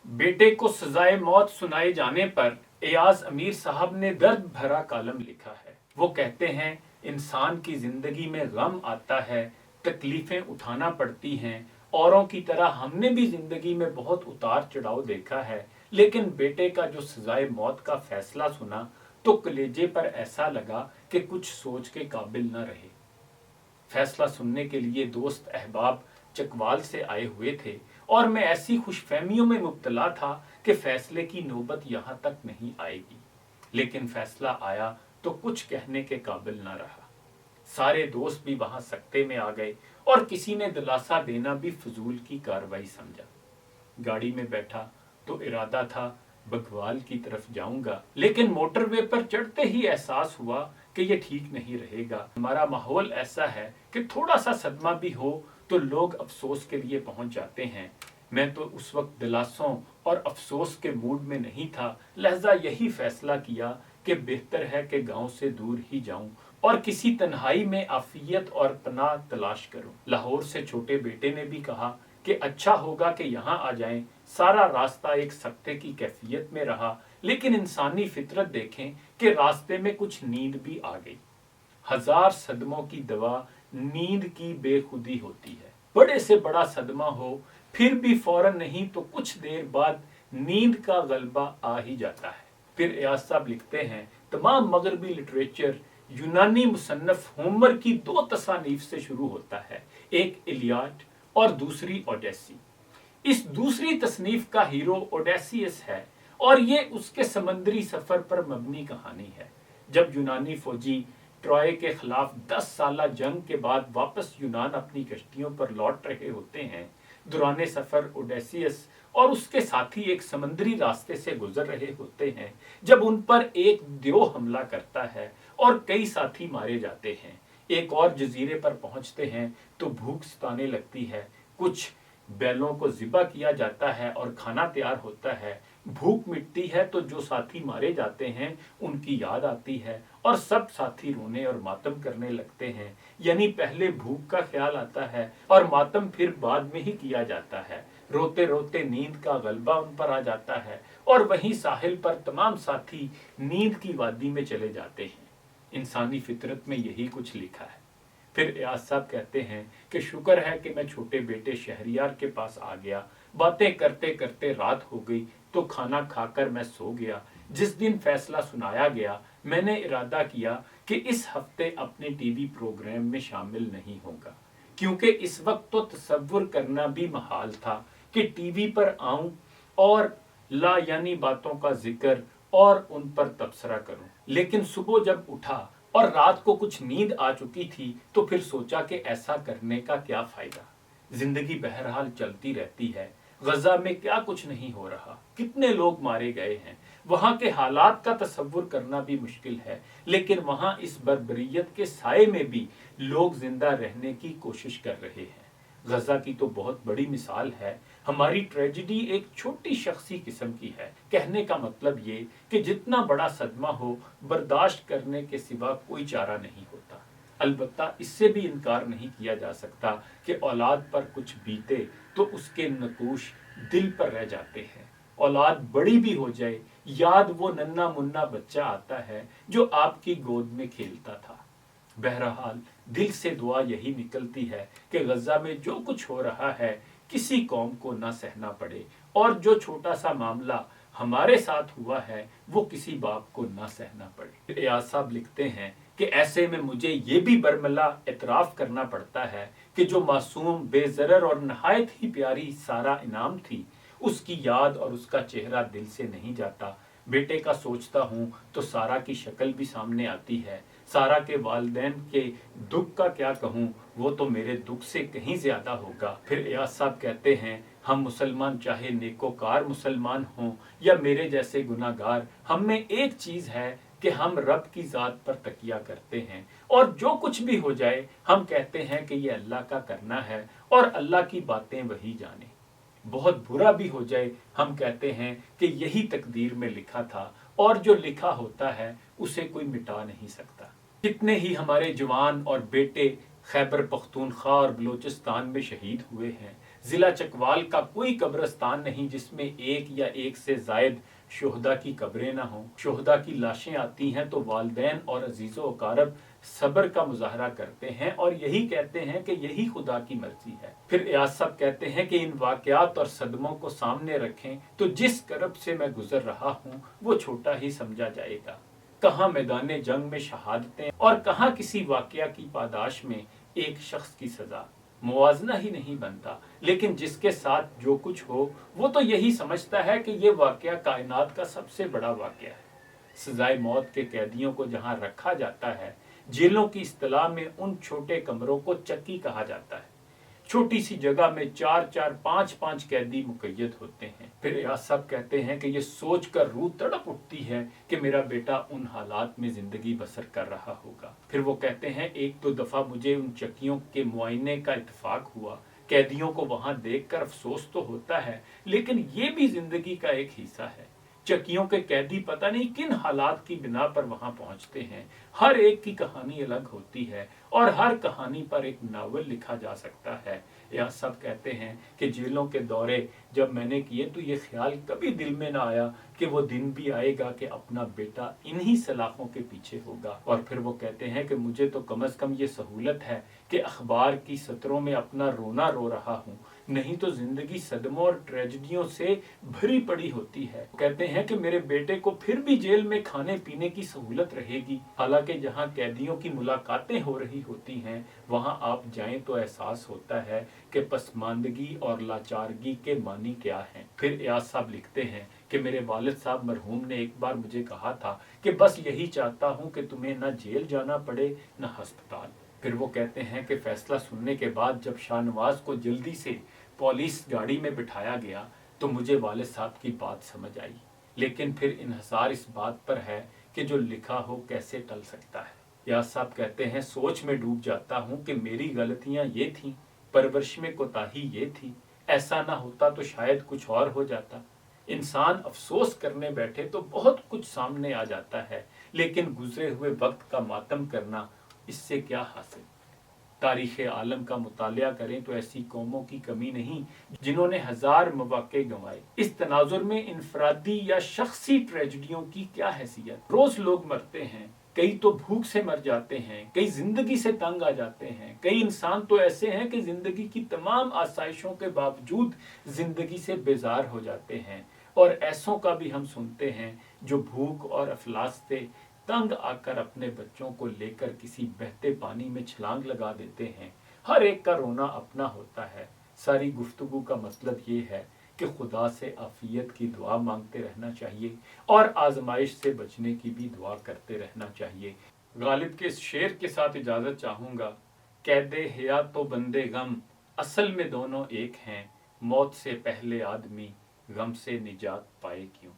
बेटे को सजाए मौत सुनाए जाने पर एयाज अमीर साहब ने दर्द भरा कॉलम लिखा है। वो कहते हैं, इंसान की जिंदगी में गम आता है, तकलीफें उठाना पड़ती हैं। औरों की तरह हमने भी जिंदगी में बहुत उतार चढ़ाव देखा है, लेकिन बेटे का जो सजाए मौत का फैसला सुना तो कलेजे पर ऐसा लगा कि कुछ सोच के काबिल न रहे। फैसला सुनने के लिए दोस्त अहबाब चकवाल से आए हुए थे और मैं ऐसी खुशफहमियों में मुब्तला था कि फैसले की नौबत यहां तक नहीं आएगी। लेकिन फैसला आया तो कुछ कहने के काबिल न रहा। सारे दोस्त भी वहां सकते में आ गए और किसी ने दिलासा देना भी फजूल की कार्रवाई समझा। गाड़ी में बैठा तो इरादा था बघवाल की तरफ जाऊंगा, लेकिन मोटरवे पर चढ़ते ही एहसास हुआ कि ये ठीक नहीं रहेगा। हमारा माहौल ऐसा है कि थोड़ा सा सदमा भी हो तो लोग अफसोस के लिए पहुंच जाते हैं। मैं तो उस वक्त दिलासों और अफसोस के मूड में नहीं था, लिहाजा यही फैसला किया कि बेहतर है कि गांव से दूर ही जाऊं और किसी तन्हाई में आफियत और पनाह तलाश करूं। लाहौर से छोटे बेटे ने भी कहा कि अच्छा होगा कि यहाँ आ जाएं। सारा रास्ता एक सख्ते की कैफियत में रहा, लेकिन इंसानी फितरत देखें कि रास्ते में कुछ नींद भी आ गई। हजार सदमों की दवा नींद की बेखुदी होती है। बड़े से बड़ा सदमा हो फिर भी फौरन नहीं तो कुछ देर बाद नींद का गलबा आ ही जाता है। फिर एयाज साहब लिखते हैं, तमाम मगरबी लिटरेचर यूनानी मुसन्नफ होमर की दो तसानीफ से शुरू होता है, एक इलियाड और दूसरी ओडेसी। इस दूसरी तसनीफ का हीरो ओडेसियस है और ये उसके समंदरी सफर पर मबनी कहानी है। जब यूनानी फौजी ट्रॉय के खिलाफ 10 साला जंग के बाद वापस यूनान अपनी कश्तियों पर लौट रहे होते हैं, दौरान सफर ओडेसियस और उसके साथी एक समंदरी रास्ते से गुजर रहे होते हैं जब उन पर एक द्रोह हमला करता है और कई साथी मारे जाते हैं। एक और जजीरे पर पहुंचते हैं तो भूख सताने लगती है। कुछ बैलों को ज़िबा किया जाता है और खाना तैयार होता है। भूख मिटती है तो जो साथी मारे जाते हैं उनकी याद आती है और सब साथी रोने और मातम करने लगते हैं। यानी पहले भूख का ख्याल आता है और मातम फिर बाद में ही किया जाता है। रोते रोते नींद का गलबा उन पर आ जाता है और वहीं साहिल पर तमाम साथी नींद की वादी में चले जाते हैं। इंसानी फितरत में यही कुछ लिखा है। फिर एयाज साहब कहते हैं कि शुक्र है कि मैं छोटे बेटे शहरियार के पास आ गया। बातें करते करते रात हो गई तो खाना खाकर मैं सो गया। जिस दिन फैसला सुनाया गया मैंने इरादा किया कि इस हफ्ते अपने टीवी प्रोग्राम में शामिल नहीं होगा, क्योंकि इस वक्त तो तसव्वुर करना भी महाल था कि टीवी पर आऊं और ला यानी बातों का जिक्र और उन पर तबसरा करूं। लेकिन सुबह जब उठा और रात को कुछ नींद आ चुकी थी तो फिर सोचा कि ऐसा करने का क्या फायदा। जिंदगी बहरहाल चलती रहती है। गजा में क्या कुछ नहीं हो रहा, कितने लोग मारे गए हैं। वहां के हालात का तसव्वुर करना भी मुश्किल है, लेकिन वहां इस बर्बरियत के साये में भी लोग जिंदा रहने की कोशिश कर रहे हैं। गजा की तो बहुत बड़ी मिसाल है। हमारी ट्रेजिडी एक छोटी शख्सी किस्म की है। कहने का मतलब ये कि जितना बड़ा सदमा हो बर्दाश्त करने के सिवा कोई चारा नहीं होता। अलबत्ता इससे भी इनकार नहीं किया जा सकता कि औलाद पर कुछ बीते तो उसके नकूश दिल पर रह जाते हैं। औलाद बड़ी भी हो जाए, याद वो नन्ना मुन्ना बच्चा आता है जो आपकी गोद में खेलता था। बहरहाल दिल से दुआ यही निकलती है कि गजा में जो कुछ हो रहा है किसी कौम को न सहना पड़े और जो छोटा सा मामला हमारे साथ हुआ है वो किसी बाप को न सहना पड़े। एयाज साहब लिखते हैं कि ऐसे में मुझे ये भी बरमला एतराफ करना पड़ता है कि जो मासूम बेजरर और नहायत ही प्यारी सारा इनाम थी, उसकी याद और उसका चेहरा दिल से नहीं जाता। बेटे का सोचता हूँ तो सारा की शक्ल भी सामने आती है। सारा के वालिदैन के दुख का क्या कहूँ, वो तो मेरे दुख से कहीं ज्यादा होगा। फिर एयाज साहब कहते हैं, हम मुसलमान चाहे नेकोकार मुसलमान हों या मेरे जैसे गुनाहगार, हम में एक चीज है कि हम रब की जात पर तकिया करते हैं और जो कुछ भी हो जाए हम कहते हैं कि ये अल्लाह का करना है और अल्लाह की बातें वही जाने। बहुत बुरा भी हो जाए हम कहते हैं कि यही तकदीर में लिखा था और जो लिखा होता है उसे कोई मिटा नहीं सकता। कितने ही हमारे जवान और बेटे खैबर पख्तूनख्वा और बलूचिस्तान में शहीद हुए हैं। ضلع چکوال کا کوئی قبرستان نہیں جس میں ایک یا ایک سے زائد شہدا کی قبریں نہ ہوں۔ شہدا کی لاشیں آتی ہیں تو والدین اور عزیز و اقارب صبر کا مظاہرہ کرتے ہیں اور یہی کہتے ہیں کہ یہی خدا کی مرضی ہے۔ پھر ایاز صاحب کہتے ہیں کہ ان واقعات اور صدموں کو سامنے رکھیں تو جس کرب سے میں گزر رہا ہوں وہ چھوٹا ہی سمجھا جائے گا۔ کہاں میدان جنگ میں شہادتیں اور کہاں کسی واقعہ کی پاداش میں ایک شخص کی سزا، موازنہ ہی نہیں بنتا۔ لیکن جس کے ساتھ جو کچھ ہو وہ تو یہی سمجھتا ہے کہ یہ واقعہ کائنات کا سب سے بڑا واقعہ ہے۔ سزائے موت کے قیدیوں کو جہاں رکھا جاتا ہے، جیلوں کی اصطلاح میں ان چھوٹے کمروں کو چکی کہا جاتا ہے۔ چھوٹی سی جگہ میں 4-4 5-5 قیدی مقید ہوتے ہیں۔ پھر ایاز صاحب کہتے ہیں کہ یہ سوچ کر روح تڑپ اٹھتی ہے کہ میرا بیٹا ان حالات میں زندگی بسر کر رہا ہوگا۔ پھر وہ کہتے ہیں ایک دو دفعہ مجھے ان چکیوں کے معائنے کا اتفاق ہوا، قیدیوں کو وہاں دیکھ کر افسوس تو ہوتا ہے لیکن یہ بھی زندگی کا ایک حصہ ہے۔ چکیوں کے قیدی پتہ نہیں کن حالات کی بنا پر وہاں پہنچتے ہیں، ہر ایک کی کہانی الگ ہوتی ہے اور ہر کہانی پر ایک ناول لکھا جا سکتا ہے۔ ایاز صاحب کہتے ہیں کہ جیلوں کے دورے جب میں نے کیے تو یہ خیال کبھی دل میں نہ آیا کہ وہ دن بھی آئے گا کہ اپنا بیٹا انہی سلاخوں کے پیچھے ہوگا۔ اور پھر وہ کہتے ہیں کہ مجھے تو کم از کم یہ سہولت ہے کہ اخبار کی سطروں میں اپنا رونا رو رہا ہوں، نہیں تو زندگی صدموں اور ٹریجڈیوں سے بھری پڑی ہوتی ہے۔ کہتے ہیں کہ میرے بیٹے کو پھر بھی جیل میں کھانے پینے کی سہولت رہے گی، حالانکہ جہاں قیدیوں کی ملاقاتیں ہو رہی ہوتی ہیں وہاں آپ جائیں تو احساس ہوتا ہے کہ پسماندگی اور لاچارگی کے معنی کیا ہیں۔ پھر ایاز صاحب لکھتے ہیں کہ میرے والد صاحب مرحوم نے ایک بار مجھے کہا تھا کہ بس یہی چاہتا ہوں کہ تمہیں نہ جیل جانا پڑے نہ ہسپتال۔ پھر وہ کہتے ہیں کہ فیصلہ سننے کے بعد جب شاہ نواز کو جلدی سے پولیس گاڑی میں بٹھایا گیا تو مجھے والد صاحب کی بات سمجھ آئی، لیکن پھر انحصار اس بات پر ہے کہ جو لکھا ہو کیسے ٹل سکتا ہے۔ ایاز صاحب کہتے ہیں سوچ میں ڈوب جاتا ہوں کہ میری غلطیاں یہ تھیں، پرورش میں کوتاہی یہ تھی، ایسا نہ ہوتا تو شاید کچھ اور ہو جاتا۔ انسان افسوس کرنے بیٹھے تو بہت کچھ سامنے آ جاتا ہے، لیکن گزرے ہوئے وقت کا ماتم کرنا اس سے کیا حاصل۔ تاریخ عالم کا مطالعہ کریں تو ایسی قوموں کی کمی نہیں جنہوں نے ہزار مواقع گنوائے۔ اس تناظر میں انفرادی یا شخصی ٹریجڈیوں کی کیا حیثیت؟ روز لوگ مرتے ہیں، کئی تو بھوک سے مر جاتے ہیں، کئی زندگی سے تنگ آ جاتے ہیں، کئی انسان تو ایسے ہیں کہ زندگی کی تمام آسائشوں کے باوجود زندگی سے بیزار ہو جاتے ہیں، اور ایسوں کا بھی ہم سنتے ہیں جو بھوک اور افلاس سے تنگ آ کر اپنے بچوں کو لے کر کسی بہتے پانی میں چھلانگ لگا دیتے ہیں۔ ہر ایک کا رونا اپنا ہوتا ہے۔ ساری گفتگو کا مطلب یہ ہے کہ خدا سے عافیت کی دعا مانگتے رہنا چاہیے اور آزمائش سے بچنے کی بھی دعا کرتے رہنا چاہیے۔ غالب کے اس شعر کے ساتھ اجازت چاہوں گا۔ قید حیات و بندے غم اصل میں دونوں ایک ہیں، موت سے پہلے آدمی غم سے نجات پائے کیوں۔